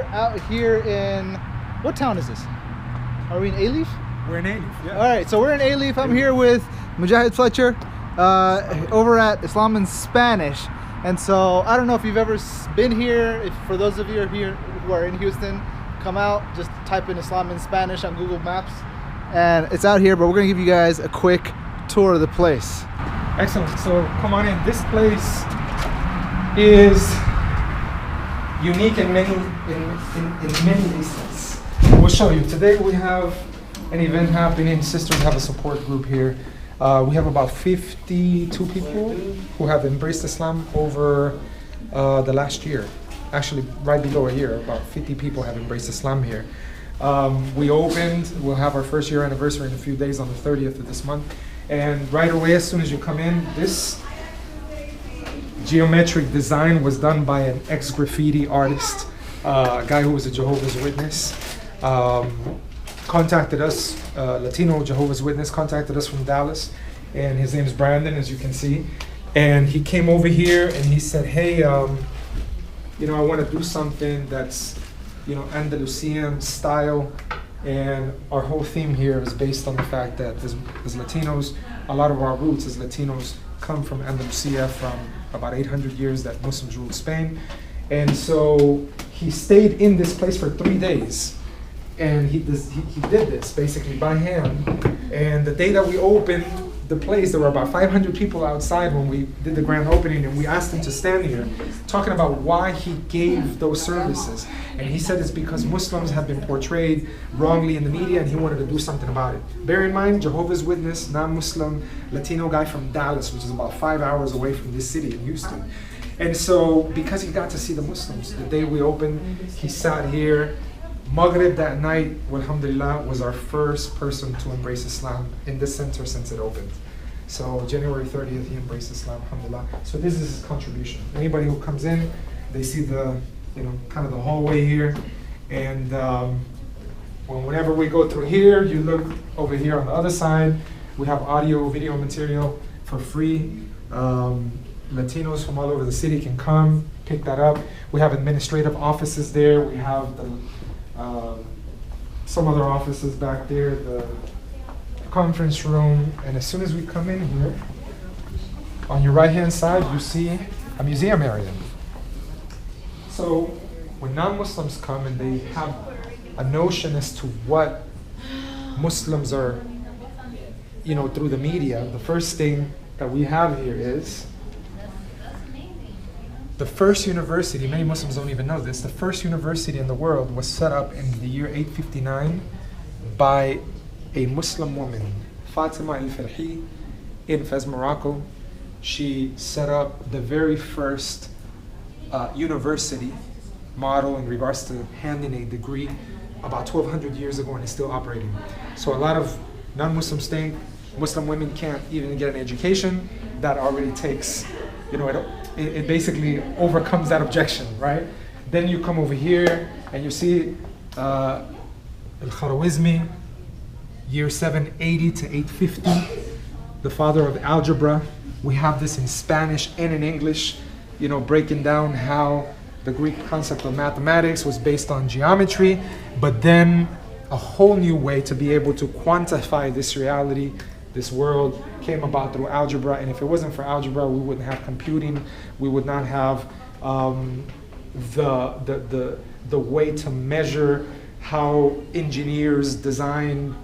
we're out here in, what town is this? Are we in Alief? We're in Alief, yeah. All right, so we're in Alief. I'm here with Mujahid Fletcher over at IslamInSpanish. And so I don't know if you've ever been here. If for those of you here who are in Houston, come out, just type in IslamInSpanish on Google Maps. And it's out here, but we're gonna give you guys a quick tour of the place. Excellent, so come on in. This place is unique in many instances. We'll show you. Today we have an event happening. Sisters have a support group here. We have about 52 people who have embraced Islam over the last year. Actually, right below a year, about 50 people have embraced Islam here. We'll have our first year anniversary in a few days on the 30th of this month. And right away, as soon as you come in, this geometric design was done by an ex-graffiti artist, a guy who was a Jehovah's Witness. Contacted us, Latino Jehovah's Witness contacted us from Dallas, and his name is Brandon, as you can see. And he came over here and he said, hey, I want to do something that's, Andalusian style. And our whole theme here is based on the fact that as Latinos, a lot of our roots as Latinos come from Andalusia, from about 800 years that Muslims ruled Spain. And so he stayed in this place for 3 days. And he did this basically by hand. And the day that we opened the place, there were about 500 people outside when we did the grand opening, and we asked him to stand here, talking about why he gave those services. And he said it's because Muslims have been portrayed wrongly in the media, and he wanted to do something about it. Bear in mind, Jehovah's Witness, non-Muslim, Latino guy from Dallas, which is about 5 hours away from this city in Houston. And so, because he got to see the Muslims, the day we opened, he sat here. Maghrib that night, alhamdulillah, was our first person to embrace Islam in this center since it opened. So January 30th, he embraced Islam, alhamdulillah. So this is his contribution. Anybody who comes in, they see the, kind of the hallway here. And whenever we go through here, you look over here on the other side, we have audio, video material for free. Latinos from all over the city can come, pick that up. We have administrative offices there. We have some other offices back there, the conference room, and as soon as we come in here, on your right hand side, you see a museum area. So when non-Muslims come and they have a notion as to what Muslims are, through the media, the first thing that we have here is the first university. Many Muslims don't even know this. The first university in the world was set up in the year 859 by a Muslim woman, Fatima al-Farhi, in Fez, Morocco. She set up the very first university model in regards to handing a degree about 1,200 years ago, and it's still operating. So a lot of non-Muslims think Muslim women can't even get an education. That already takes, it basically overcomes that objection, right? Then you come over here and you see Al-Khawarizmi, year 780 to 850, the father of algebra. We have this in Spanish and in English, breaking down how the Greek concept of mathematics was based on geometry, but then a whole new way to be able to quantify this reality. This world came about through algebra, and if it wasn't for algebra, we wouldn't have computing. We would not have the way to measure how engineers design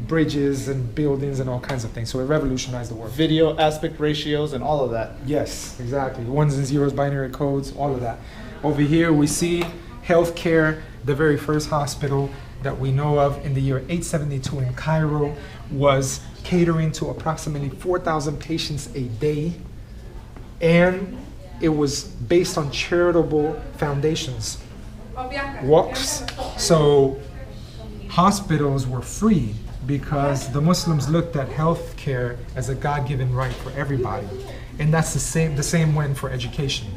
bridges and buildings and all kinds of things. So it revolutionized the world. Video aspect ratios and all of that. Yes, exactly. Ones and zeros, binary codes, all of that. Over here we see healthcare. The very first hospital that we know of in the year 872 in Cairo was catering to approximately 4,000 patients a day, and it was based on charitable foundations, works. So hospitals were free because the Muslims looked at healthcare as a God-given right for everybody, and that's the same went for education.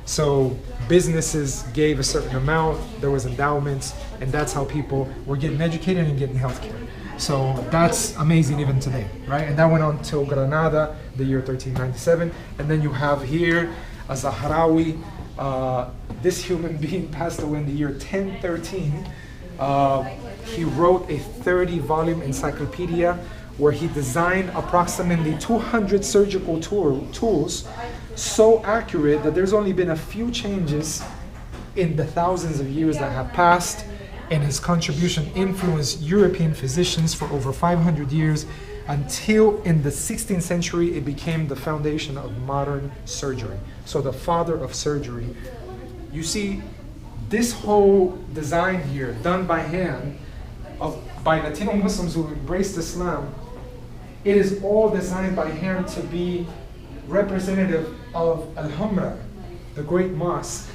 So businesses gave a certain amount, there was endowments, and that's how people were getting educated and getting healthcare. So that's amazing even today, right? And that went on till Granada, the year 1397. And then you have here a Zahrawi this human being passed away in the year 1013. He wrote a 30-volume encyclopedia where he designed approximately 200 surgical tools, so accurate that there's only been a few changes in the thousands of years that have passed, and his contribution influenced European physicians for over 500 years until in the 16th century it became the foundation of modern surgery. So the father of surgery. You see, this whole design here, done by hand, by Latino Muslims who embraced Islam, it is all designed by hand to be representative of Alhambra, the great mosque,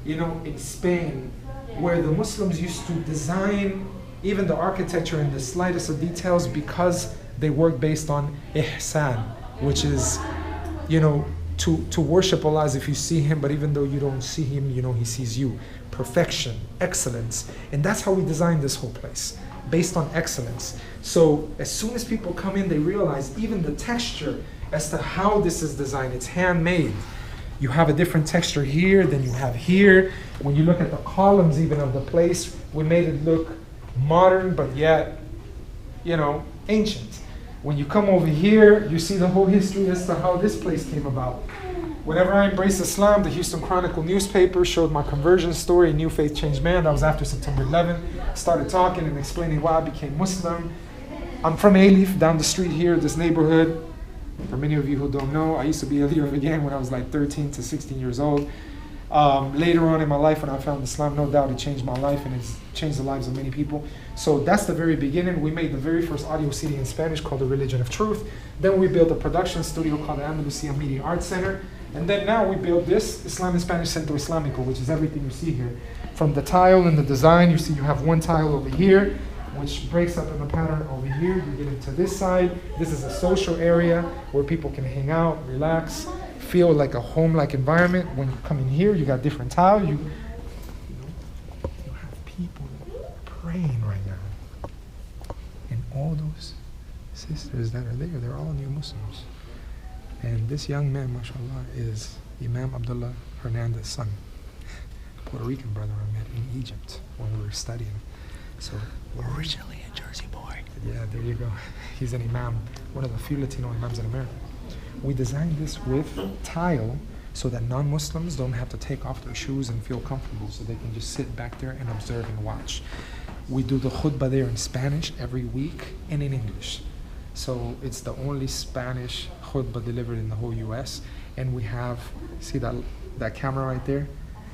in Spain, where the Muslims used to design even the architecture in the slightest of details because they work based on ihsan, which is, to worship Allah as if you see Him, but even though you don't see Him, He sees you. Perfection, excellence. And that's how we designed this whole place, based on excellence. So as soon as people come in, they realize even the texture as to how this is designed, it's handmade. You have a different texture here than you have here. When you look at the columns even of the place, we made it look modern, but yet, ancient. When you come over here, you see the whole history as to how this place came about. Whenever I embraced Islam, the Houston Chronicle newspaper showed my conversion story, New Faith Changed Man. That was after September 11. Started talking and explaining why I became Muslim. I'm from Alief, down the street here, this neighborhood. For many of you who don't know, I used to be a leader of a gang when I was like 13 to 16 years old. Later on in my life, when I found Islam, no doubt it changed my life and it's changed the lives of many people. So that's the very beginning. We made the very first audio CD in Spanish called The Religion of Truth. Then we built a production studio called the Andalusia Media Arts Center. And then now we built this Islam in Spanish Centro Islamico, which is everything you see here. From the tile and the design, you see you have one tile over here, which breaks up in the pattern over here. You get into this side. This is a social area where people can hang out, relax, feel like a home-like environment. When you come in here, you got different tile. You have people praying right now. And all those sisters that are there, they're all new Muslims. And this young man, mashallah, is Imam Abdullah Hernandez's son, a Puerto Rican brother I met in Egypt when we were studying. So originally a Jersey boy. Yeah, there you go. He's an imam, one of the few Latino imams in America. We designed this with tile so that non-Muslims don't have to take off their shoes and feel comfortable, so they can just sit back there and observe and watch. We do the khutbah there in Spanish every week and in English. So it's the only Spanish khutbah delivered in the whole US. And we have, see that camera right there?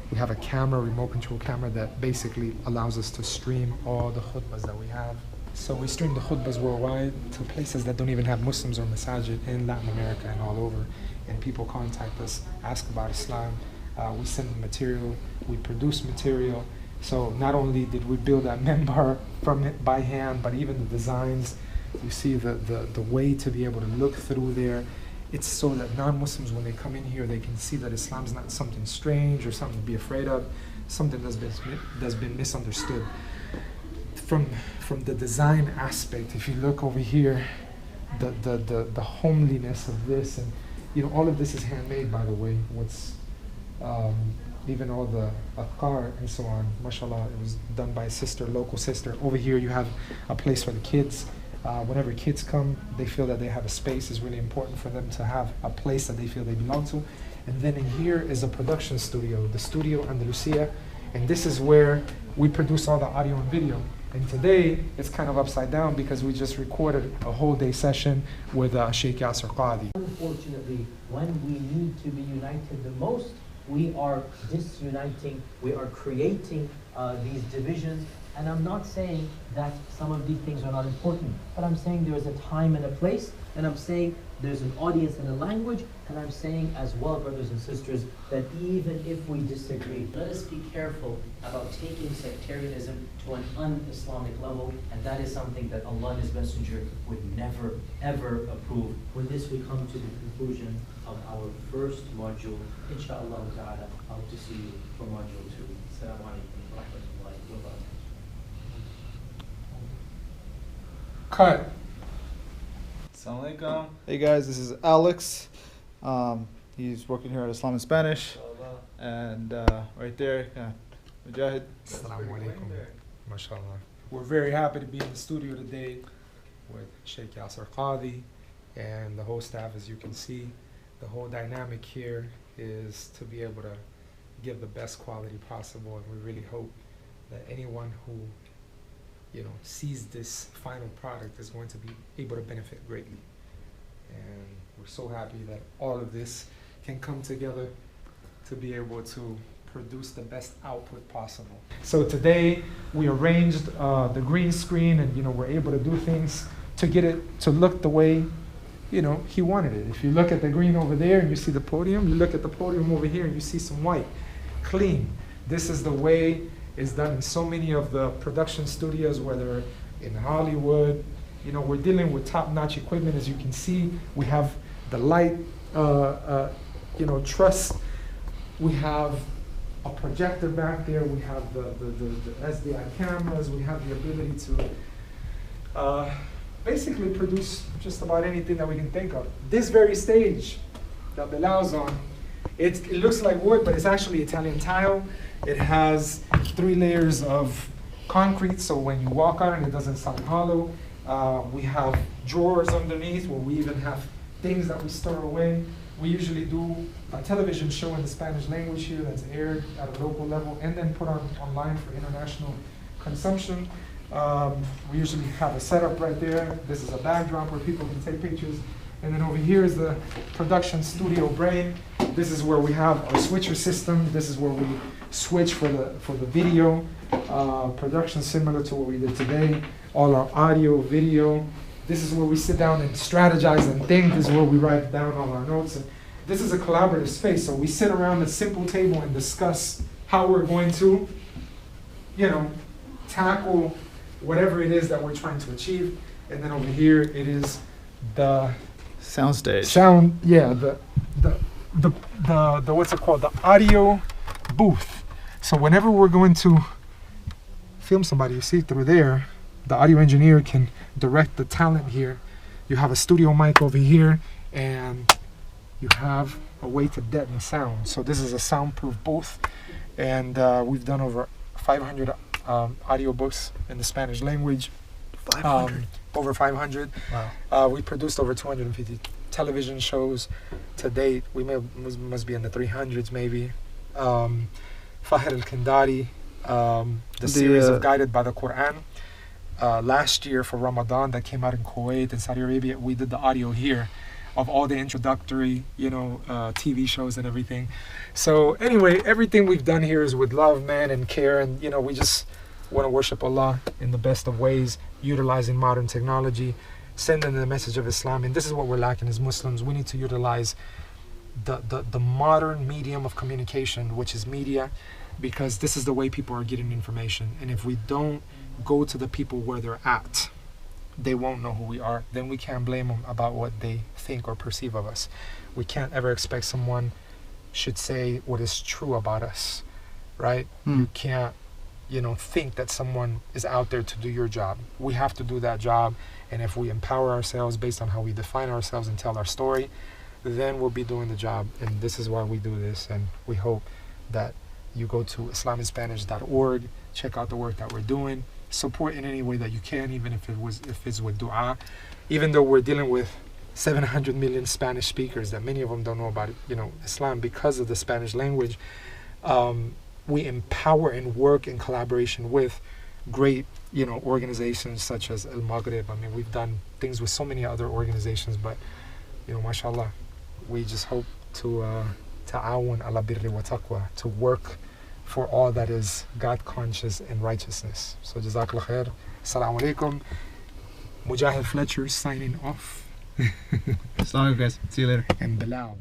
We have a camera, remote control camera, that basically allows us to stream all the khutbahs that we have. So we stream the khutbahs worldwide to places that don't even have Muslims or masajid in Latin America and all over. And people contact us, ask about Islam. We send them material, we produce material. So not only did we build that minbar from it by hand, but even the designs, you see the way to be able to look through there. It's so that non-Muslims, when they come in here, they can see that Islam's not something strange or something to be afraid of, something that's been misunderstood. From the design aspect, if you look over here, the homeliness of this, and all of this is handmade, by the way. Even all the afkar and so on, mashallah, it was done by a sister, local sister. Over here you have a place for the kids. Whenever kids come, they feel that they have a space. It's really important for them to have a place that they feel they belong to. And then in here is a production studio, the Studio Andalusia, and this is where we produce all the audio and video. And today, it's kind of upside down because we just recorded a whole day session with Sheikh Yasir Qadhi. Unfortunately, when we need to be united the most, we are disuniting, we are creating these divisions. And I'm not saying that some of these things are not important, but I'm saying there is a time and a place, and I'm saying there's an audience and a language, and I'm saying as well, brothers and sisters, that even if we disagree, let us be careful about taking sectarianism to an un-Islamic level, and that is something that Allah and His Messenger would never, ever approve. With this, we come to the conclusion of our first module. Inshallah ta'ala, I hope to see you for module 2. Assalamu alaikum wa rahmatullahi wa barakatuh. Cut. Assalamu alaikum. Hey guys, this is Alex. He's working here at Islam in Spanish. And right there, Mujahid. Assalamu alaikum. MashaAllah. We're very happy to be in the studio today with Sheikh Yasir Qadhi and the whole staff. As you can see, the whole dynamic here is to be able to give the best quality possible, and we really hope that anyone who sees this final product is going to be able to benefit greatly. And we're so happy that all of this can come together to be able to produce the best output possible. So today we arranged the green screen, and we're able to do things to get it to look the way he wanted it. If you look at the green over there and you see the podium, you look at the podium over here and you see some white, clean. This is the way it's done in so many of the production studios, whether in Hollywood. We're dealing with top-notch equipment. As you can see, we have the light truss. We have a projector back there. We have the SDI cameras. We have the ability to basically produce just about anything that we can think of. This very stage that Belal's on, it looks like wood, but it's actually Italian tile. It has 3 layers of concrete, so when you walk on it, it doesn't sound hollow. We have drawers underneath where we even have things that we store away. We usually do a television show in the Spanish language here that's aired at a local level and then put online for international consumption. We usually have a setup right there. This is a backdrop where people can take pictures. And then over here is the production studio brain. This is where we have our switcher system. This is where we switch for the video. Production similar to what we did today. All our audio, video. This is where we sit down and strategize and think. This is where we write down all our notes. And this is a collaborative space. So we sit around a simple table and discuss how we're going to, tackle whatever it is that we're trying to achieve. And then over here, it is the Soundstage. The what's it called? The audio booth. So whenever we're going to film somebody, you see through there, the audio engineer can direct the talent here. You have a studio mic over here, and you have a way to deaden sound. So this is a soundproof booth, and we've done over 500 audiobooks in the Spanish language. 500. Over 500. Wow. We produced over 250 television shows to date. We must be in the 300s maybe. Fahir al-Kindari, the series of Guided by the Quran. Last year for Ramadan that came out in Kuwait and Saudi Arabia, we did the audio here of all the introductory, TV shows and everything. So anyway, everything we've done here is with love, man, and care, and we just want to worship Allah in the best of ways, utilizing modern technology, sending the message of Islam. And this is what we're lacking as Muslims. We need to utilize the modern medium of communication, which is media, because this is the way people are getting information. And if we don't go to the people where they're at, they won't know who we are. Then we can't blame them about what they think or perceive of us. We can't ever expect someone should say what is true about us, right? You can't think that someone is out there to do your job. We have to do that job, and if we empower ourselves based on how we define ourselves and tell our story, then we'll be doing the job. And this is why we do this, and we hope that you go to IslamInSpanish.org, check out the work that we're doing, support in any way that you can, even if it's with dua. Even though we're dealing with 700 million Spanish speakers, that many of them don't know about Islam because of the Spanish language, we empower and work in collaboration with great organizations such as Al Maghrib. I mean, we've done things with so many other organizations, but mashallah, we just hope to ta'awun ala birri wa taqwa, to work for all that is God conscious and righteousness. So jazakallah khair. Assalamu alaikum. Mujahid Fletcher signing off. Assalamu alaikum, guys. See you later. And Belal.